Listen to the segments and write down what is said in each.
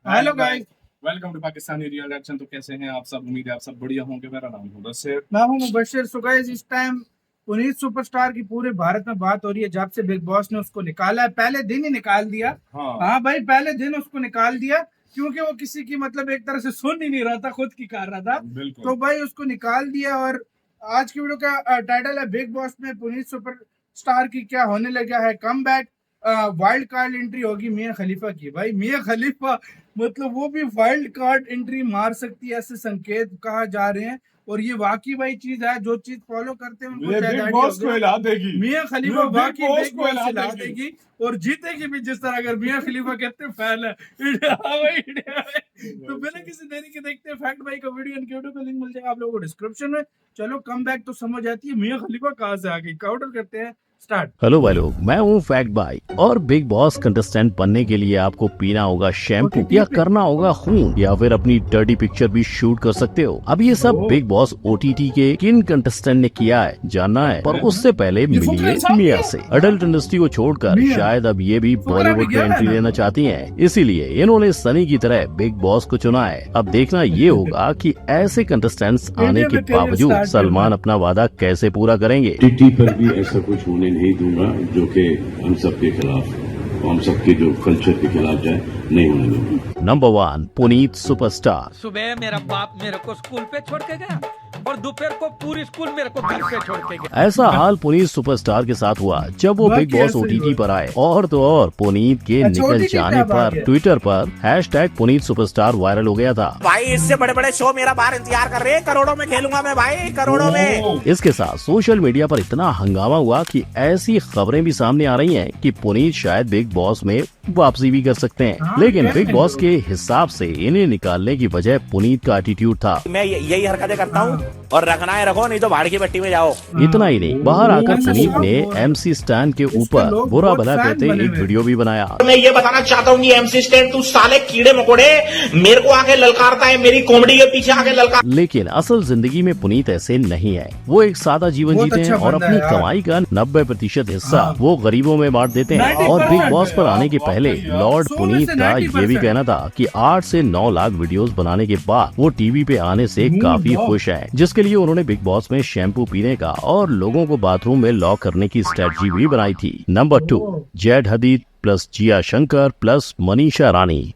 Hello guys, welcome to Pakistani real action. तो कैसे हैं आप सब? उम्मीद है आप सब बढ़िया होंगे। मेरा नाम है मुबशिर। मैं हूं मुबशिर। सो गाइस, इस टाइम पुनीत सुपरस्टार की पूरे भारत में बात हो रही है। जब से बिग बॉस ने उसको निकाला है, पहले दिन ही निकाल दिया। हाँ भाई, पहले दिन उसको निकाल दिया क्योंकि वो किसी की मतलब एक तरह से सुन ही नहीं रहा था, खुद की कर रहा था। तो भाई उसको निकाल दिया। और आज की वीडियो का टाइटल है बिग बॉस में पुनीत सुपरस्टार की क्या होने लगा है कमबैक। वाइल्ड कार्ड एंट्री होगी मियां खलीफा की। भाई मियां खलीफा मतलब वो भी वाइल्ड कार्ड एंट्री मार सकती है, ऐसे संकेत कहा जा रहे हैं। और ये वाकई भाई चीज है, जो चीज फॉलो करते हैं उनको शायद बिग बॉस को हिला देगी। मियां खलीफा वाकई बिग बॉस को हिला देगी और जीतेगी भी। जिस तरह अगर मियां खलीफा कहते हैं फैन है तो बिना किसी देरी के देखते हैं फैक्ट भाई का वीडियो। इनके वीडियो का लिंक मिल जाएगा आप लोगों को डिस्क्रिप्शन में। चलो कम बैक तो समझ आती है मियां खलीफा कहाँ से आ गई। काउंटर करते हैं स्टार्ट। हेलो भाई लोग, मैं हूँ फैक्ट भाई। और बिग बॉस कंटेस्टेंट बनने के लिए आपको पीना होगा शैम्पू या करना होगा खून या फिर अपनी डर्टी पिक्चर भी शूट कर सकते हो। अब ये सब बिग बॉस ओटीटी के किन कंटेस्टेंट ने किया है जानना है, पर उससे पहले मिलिए मिया से। अडल्ट इंडस्ट्री को छोड़कर शायद अब ये भी बॉलीवुड में एंट्री लेना चाहती हैं, इसीलिए इन्होंने सनी की तरह बिग बॉस को चुना है। अब देखना ये होगा कि ऐसे कंटेस्टेंट्स आने के बावजूद सलमान अपना वादा कैसे पूरा करेंगे। टीटी पर भी ऐसा कुछ होने नहीं दूंगा जो कि हम सबके खिलाफ, हम सबके जो कल्चर के खिलाफ जाए, नहीं होने दूंगा। Number 1, Puneet superstar. सुबह मेरा बाप मेरे को स्कूल पे छोड़ के गया और दोपहर को पूरी स्कूल मेरे को घर पे छोड़ के गया। ऐसा हाल पुनीत सुपरस्टार के साथ हुआ जब वो बिग बॉस ओटीटी पर आए। और तो और पुनीत के निकल जाने पर ट्विटर पर हैशटैग पुनीत सुपरस्टार वायरल हो गया था। भाई इससे बड़े बड़े शो मेरा बाहर इंतजार कर रहे हैं, करोड़ों में खेलूंगा मैं भाई, करोड़ों में। इसके साथ सोशल मीडिया पर इतना हंगामा हुआ कि ऐसी खबरें भी सामने आ रही हैं कि पुनीत शायद बिग बॉस में वापसी भी कर सकते हैं। लेकिन बिग बॉस के हिसाब से इन्हें निकालने की वजह पुनीत का एटीट्यूड था। मैं यही हरकतें करता हूँ और रखना है रखो, नहीं तो भाड़ की भट्टी में जाओ। इतना ही नहीं, बाहर आकर पुनीत ने एमसी स्टैन के ऊपर बुरा भला कहते एक वीडियो भी बनाया। मैं ये बताना चाहता हूँ कि एमसी स्टैन, तू साले कीड़े मकोड़े मेरे को आके ललकारता है, मेरी कॉमेडी के पीछे आके ललकार। लेकिन असल जिंदगी में पुनीत ऐसे नहीं है। वो एक सादा जीवन जीते हैं और अपनी कमाई का 90% हिस्सा वो गरीबों में बांट देते हैं। और बिग बॉस पर आने के पहले लॉर्ड पुनीत का ये भी कहना था कि 8 से 9 लाख वीडियोस बनाने के बाद वो टीवी पे आने से काफी खुश हैं, जिसके लिए उन्होंने बिग बॉस में शैम्पू पीने का और लोगों को बाथरूम में लॉक करने की स्ट्रेटजी भी बनाई थी। नंबर 2, जेड हदीद plus Jiya Shankar plus Manisha Rani.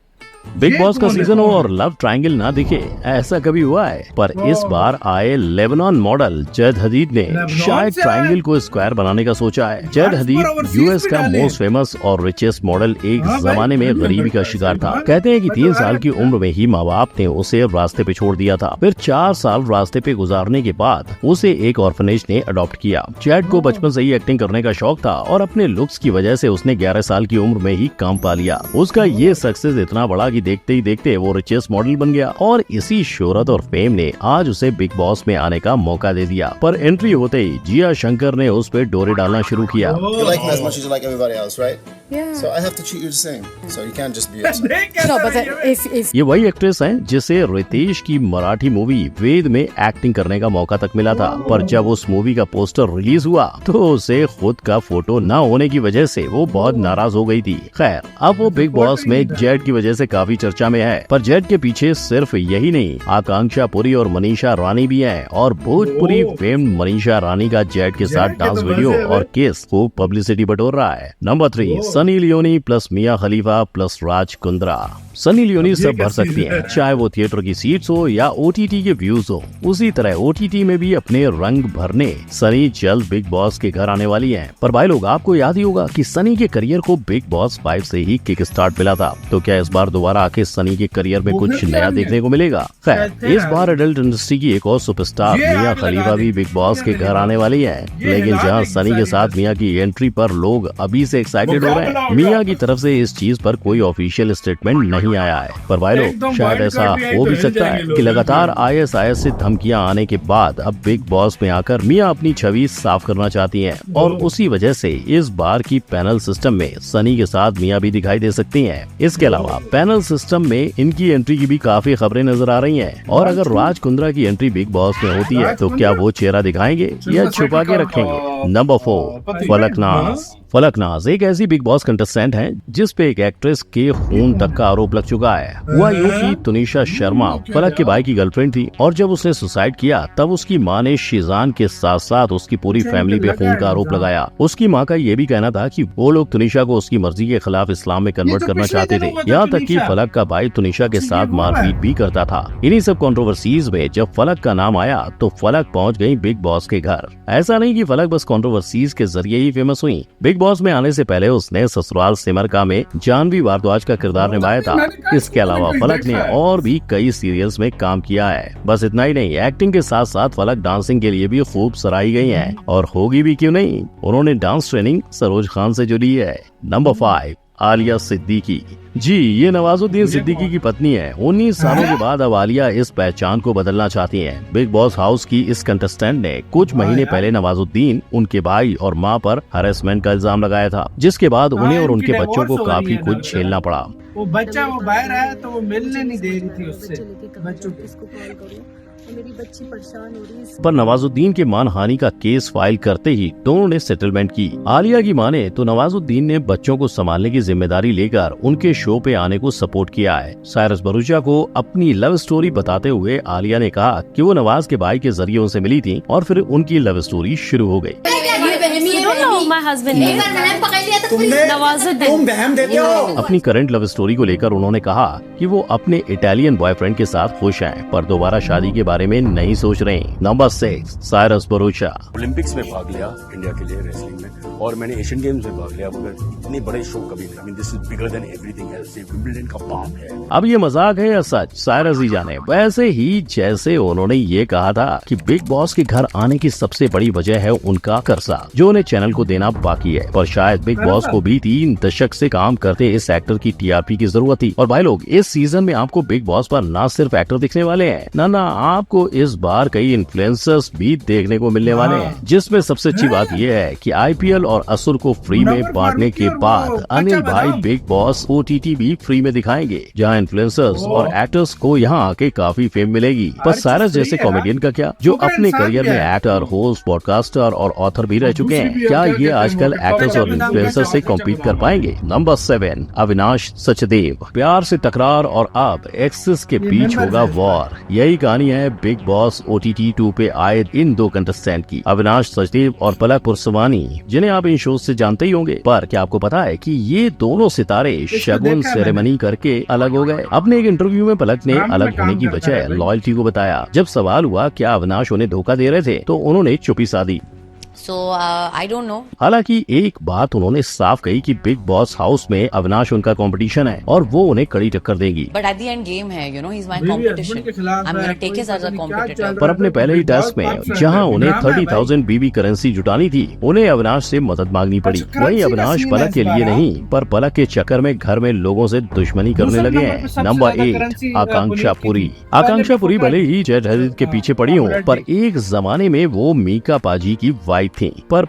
Big boss का सीजन हो और लव ट्रायंगल ना दिखे, ऐसा कभी हुआ है? पर इस बार आए लेबनान मॉडल जेड हदीद ने शायद ट्रायंगल को स्क्वायर बनाने का सोचा है। जेड हदीद यूएस का मोस्ट फेमस और रिचेस्ट मॉडल एक जमाने में गरीबी का शिकार था। कहते हैं कि 3 साल की उम्र में ही माँ बाप ने उसे रास्ते पे छोड़ दिया था। फिर 4 साल रास्ते पे गुजारने के बाद उसे एक ऑर्फनेज ने अडॉप्ट किया। जेड को बचपन से ही एक्टिंग करने का शौक था और अपने लुक्स की वजह से उसने 11 साल की उम्र में ही काम पा लिया। उसका ये सक्सेस इतना बड़ा कि देखते ही देखते वो रिचेस्ट मॉडल बन गया और इसी शोहरत और फेम ने आज उसे बिग बॉस में आने का मौका दे दिया। पर एंट्री होते ही जिया शंकर ने उस पे डोरे डालना शुरू किया। You like me as much as you like everybody else, right? Yeah. So I have to treat you the same. So you can't just be upset. No, but if ये वही एक्ट्रेस हैं जिसे रितेश की मराठी मूवी वेद में acting करने का मौका तक मिला था। पर जब उस मूवी का पोस्टर रिलीज हुआ तो उसे खुद का फोटो न होने की वजह से वो बहुत नाराज हो गई थी। खैर, अब वो बिग बॉस में जेड की वजह से काफी चर्चा में है। पर जेड के पीछे सिर्फ यही नहीं, आकांक्षा पुरी और मनीषा रानी भी हैं। और भोजपुरी फेम मनीषा रानी का जेड के साथ डांस वीडियो और किस खूब पब्लिसिटी बटोर रहा है। नंबर 3, सनी लियोनी प्लस मिया खलीफा प्लस राज कुंद्रा। सनी लियोनी सब भर सकती हैं, चाहे वो थिएटर की सीट्स हो या ओटीटी के व्यूज हो। उसी तरह ओटीटी में भी अपने रंग भरने सनी जल्द बिग बॉस के घर आने वाली हैं। पर भाई लोग, आपको याद ही होगा कि सनी के करियर को बिग बॉस 5 से ही किक स्टार्ट मिला था। तो क्या इस बार दोबारा आके सनी के करियर में कुछ नया देखने को मिलेगा? खैर, इस बार एडल्ट इंडस्ट्री की एक और सुपरस्टार मिया खलीफा भी बिग बॉस के घर आने वाली है। लेकिन जहाँ सनी के साथ मिया की एंट्री पर लोग अभी से एक्साइटेड हो रहे हैं, मिया की तरफ से इस चीज पर कोई ऑफिशियल स्टेटमेंट नहीं आया है। पर भाई लोग, शायद ऐसा हो भी सकता है कि लगातार आईएसआईएस से धमकियां आने के बाद अब बिग बॉस में आकर मिया अपनी छवि साफ करना चाहती हैं और उसी वजह से इस बार की पैनल सिस्टम में सनी के साथ मिया भी दिखाई दे सकती हैं। इसके अलावा पैनल सिस्टम में इनकी एंट्री की भी काफी खबरें नजर आ रही हैं। और अगर राज कुंद्रा की एंट्री बिग बॉस में होती है तो क्या वो चेहरा दिखाएंगे या छुपा के रखेंगे? नंबर 4, फलकनाज। फलक नाज एक ऐसी बिग बॉस कंटेस्टेंट हैं जिस पे एक एक्ट्रेस के खून तक का आरोप लग चुका है। हुआ यूं कि तुनिशा शर्मा फलक के भाई की गर्लफ्रेंड थी और जब उसने सुसाइड किया तब उसकी मां ने शीजान के साथ साथ उसकी पूरी फैमिली पे खून का आरोप लगाया। उसकी मां का ये भी कहना था कि वो लोग तुनिशा को उसकी मर्जी के खिलाफ इस्लाम में कन्वर्ट करना चाहते थे। यहाँ तक कि फलक का भाई तुनिशा के साथ मारपीट भी करता था। इन्हीं सब कंट्रोवर्सीज में जब फलक का नाम आया तो फलक पहुंच गई बिग बॉस के घर। ऐसा नहीं कि फलक बस कंट्रोवर्सीज के जरिए ही फेमस हुई। बिग बॉस में आने से पहले उसने ससुराल सिमर का में जानवी भारद्वाज का किरदार निभाया था। इसके अलावा फलक ने और भी कई सीरियल्स में काम किया है। बस इतना ही नहीं, एक्टिंग के साथ साथ फलक डांसिंग के लिए भी खूब सराही गई है और होगी भी क्यों नहीं। उन्होंने डांस ट्रेनिंग सरोज खान से जुड़ी है। नंबर 5, आलिया सिद्दीकी। जी, ये नवाजुद्दीन सिद्दीकी की पत्नी है। 19 सालों के बाद अब आलिया इस पहचान को बदलना चाहती हैं। बिग बॉस हाउस की इस कंटेस्टेंट ने कुछ महीने पहले नवाजुद्दीन, उनके भाई और मां पर हैरेसमेंट का इल्जाम लगाया था, जिसके बाद उन्हें और उनके बच्चों को काफी कुछ झेलना पड़ा। वो बच्चा वो बाहर आया तो वो मिलने नहीं दे रही थी उससे बच्चों को। मेरी बच्ची परेशान हो रही है। पर नवाजुद्दीन के मानहानि का केस फाइल करते ही दोनों ने सेटलमेंट की। आलिया की माने तो नवाजुद्दीन ने बच्चों को संभालने की जिम्मेदारी लेकर उनके शो पे आने को सपोर्ट किया है। साइरस भरूचा को अपनी लव स्टोरी बताते हुए आलिया ने कहा कि वो नवाज के भाई के जरिए उनसे मिली थी और फिर उनकी लव स्टोरी शुरू हो गई। अपनी करंट लव स्टोरी को लेकर उन्होंने कहा कि वो अपने इटालियन बॉयफ्रेंड के साथ खुश हैं, पर दोबारा शादी के बारे में नहीं सोच रहे। Number 6, Cyrus Bharucha. ओलंपिक्स में भाग लिया इंडिया के लिए रेसलिंग में, और मैंने एशियन गेम्स में भाग लिया, मगर इतने बड़े शो कभी नहीं। I mean this is bigger than everything else. ये विंबलडन का पाप है। अब ये मजाक है या सच, साइरस ही जाने। वैसे ही जैसे उन्होंने ये कहा था कि बिग बॉस के घर आने की सबसे बड़ी वजह है उनका कर्जा, जो उन्हें चैनल को देना बाकी है। पर शायद बिग बॉस को भी 3 दशक से काम करते इस एक्टर की टीआरपी की जरूरत थी। और भाई लोग, इस सीजन में आपको बिग बॉस पर न सिर्फ एक्टर दिखने वाले हैं, ना आपको इस बार कई इन्फ्लुएंसर्स भी देखने को मिलने वाले हैं। जिसमें सबसे अच्छी बात यह है कि आईपीएल और असुर को फ्री में बांटने के बाद अनिल भाई बिग बॉस OTT भी फ्री में दिखाएंगे, जहां इन्फ्लुएंसर्स और एक्टर्स को यहां आके काफी फेम मिलेगी। पर साइरस जैसे कॉमेडियन का क्या, जो अपने करियर में एक्टर, होस्ट, पॉडकास्टर और ऑथर भी रह चुके हैं, क्या ये आजकल एक्टर्स और इन्फ्लुएंसर से कॉम्पीट कर पाएंगे? नंबर 7, अविनाश सचदेव। प्यार से तकरार और अब एक्सेस के बीच होगा वॉर। यही कहानी है बिग बॉस OTT 2 पे आए इन 2 कंटेस्टेंट की, अविनाश सचदेव और पलक पुरसवानी, जिन्हें आप इन शो से जानते ही होंगे। पर क्या आपको पता है कि ये दोनों सितारे शगुन सेरेमनी करके अलग हो गए? अपने एक इंटरव्यू में पलक ने अलग होने की वजह लॉयल्टी को बताया। जब सवाल हुआ क्या अविनाश उन्हें धोखा दे रहे थे, तो उन्होंने चुप्पी साधी। So I don't know. हालांकि एक बात उन्होंने साफ कही कि बिग बॉस हाउस में अविनाश उनका कंपटीशन है और वो उन्हें कड़ी टक्कर देंगी। But at the end game है, you know, he's my competition. I'm gonna take his as a competitor. पर अपने पहले ही टास्क में जहां उन्हें 30,000 BB करेंसी जुटानी थी, उन्हें अविनाश से मदद मांगनी पड़ी। वहीं अविनाश पलक के लिए नहीं, पर पलक के चक्कर में घर में लोगों से दुश्मनी करने लगे हैं। नंबर 8, आकांक्षा पुरी। आकांक्षा पुरी भले ही जय जहरीद के पीछे पड़ी हो, पर एक जमाने में वो मीका पाजी की वाइफ थी। पर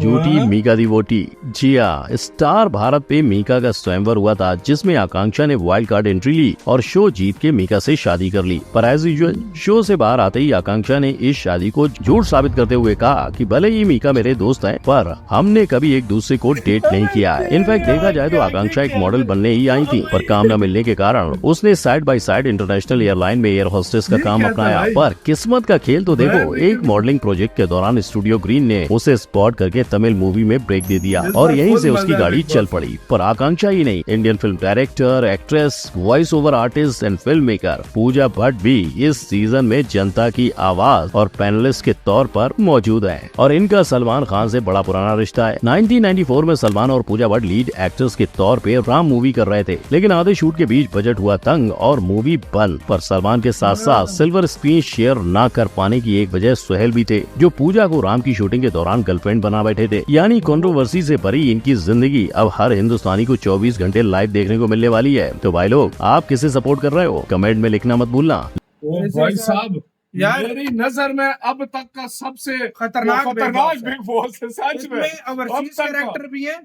झूठी मीका दी वोटी। जी हाँ, स्टार भारत पे मीका का स्वयंवर हुआ था, जिसमें आकांक्षा ने वाइल्ड कार्ड एंट्री ली और शो जीत के मीका से शादी कर ली। पर एज यूजुअल शो से बाहर आते ही आकांक्षा ने इस शादी को झूठ साबित करते हुए कहा कि भले ही मीका मेरे दोस्त हैं, पर हमने कभी एक दूसरे को डेट नहीं किया है। इनफैक्ट देखा जाए तो आकांक्षा एक मॉडल बनने ही आई थी, पर काम न मिलने के कारण उसने side by side international airline में एयर होस्टेस का काम अपनाया। पर किस्मत का खेल तो देखो, एक मॉडलिंग प्रोजेक्ट के दौरान स्टूडियो ग्रीन ने उसे स्पॉट करके तमिल मूवी में ब्रेक दे दिया और यहीं से उसकी गाड़ी चल पड़ी। पर आकांक्षा ही नहीं, Indian film director, actress, voice over artist and film maker Pooja Bhatt भी इस सीजन में जनता की आवाज और पैनलिस्ट के तौर पर मौजूद है। और इनका सलमान खान से बड़ा पुराना रिश्ता है। 1994 में सलमान और पूजा भट्ट लीड एक्टर्स के तौर पे राम मूवी कर रहे थे, लेकिन आधे शूट के बीच बजट हुआ तंग और मूवी बंद। पर सलमान के साथ साथ सिल्वर स्क्रीन शेयर न कर पाने की एक वजह सुहेल भी थे, जो पूजा को राम की शूटिंग के दौरान गर्लफ्रेंड बना बैठे थे। यानी कंट्रोवर्सी से भरी इनकी जिंदगी अब हर हिंदुस्तानी को 24 घंटे लाइव देखने को मिलने वाली है। तो भाई लोग, आप किसे सपोर्ट कर रहे हो? कमेंट में लिखना मत भूलना। ओ भाई साहब, यार मेरी नजर में अब तक का सबसे खतरनाक बिग बॉस है सच में। ओवरसीज कैरेक्टर भी है।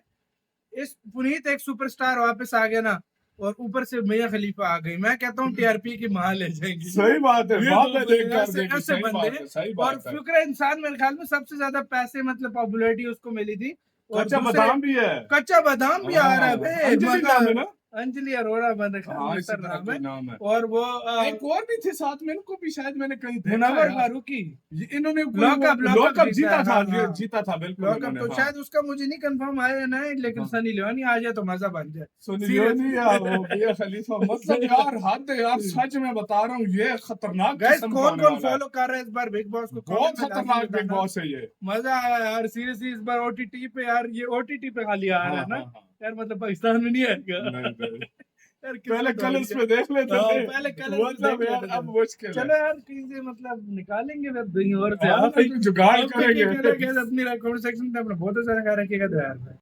इस पुनीत एक सुपरस्टार वापस आ गया ना, और ऊपर से मियां खलीफा आ गई। मैं कहता हूँ टीआरपी की मां ले जाएंगी। सही बात है, और फिक्र इंसान मेरे ख्याल में सबसे ज्यादा पैसे मतलब पॉपुलैरिटी उसको मिली थी और कच्चा दूसरे- बादाम भी है। कच्चा बादाम भी आ रहा है बे, अंजलि नाम है ना? अंजलि अरोड़ा बंद हाँ, इसी तरह कोई नाम है। और वो एक और भी थे साथ में, इनको भी शायद मैंने कहीं देखा मुनव्वर है। फारूकी इन्होंने लॉकअप लॉकअप जीता था, हाँ, हाँ। जीता था बिल्कुल लॉकअप इन्होंने, तो हाँ। शायद उसका मुझे नहीं कंफर्म आया है ना, लेकिन हाँ। सनी लियोनी आ जाए तो मजा बन जाए। सुनी Seriously। लियोनी या वो मिया खलीफा, मतलब यार हद है यार, सच में बता रहा हूँ, ये खतरनाक गाइस किस्म का कौन आने कौन वाला है। फॉलो कर रहा है इस बार बिग बॉस को? बहुत comment में खतरनाक लाजमी बिग बताना। बॉस है ये। मजा आया यार सीरियसली इस बार ओटीटी पे यार, ये ओटीटी पे खाली आ रहा है ना हाँ, हाँ, यार, मतलब पाकिस्तान में नहीं आएगा नहीं, नहीं। यार पहले किस्मत कलर्स हो रही पे देख लेते हाँ, थे, पहले कलर्स पे मतलब देख यार लेते थे। अब मुश्किल है। चलो यार चीजें मतलब निकालेंगे फिर कहीं और से हाँ, हाँ, कोई जुगाड़ अब करेंगे। अपनी कमेंट सेक्शन पे अपना बहुत सारा कह रखिएगा तो यार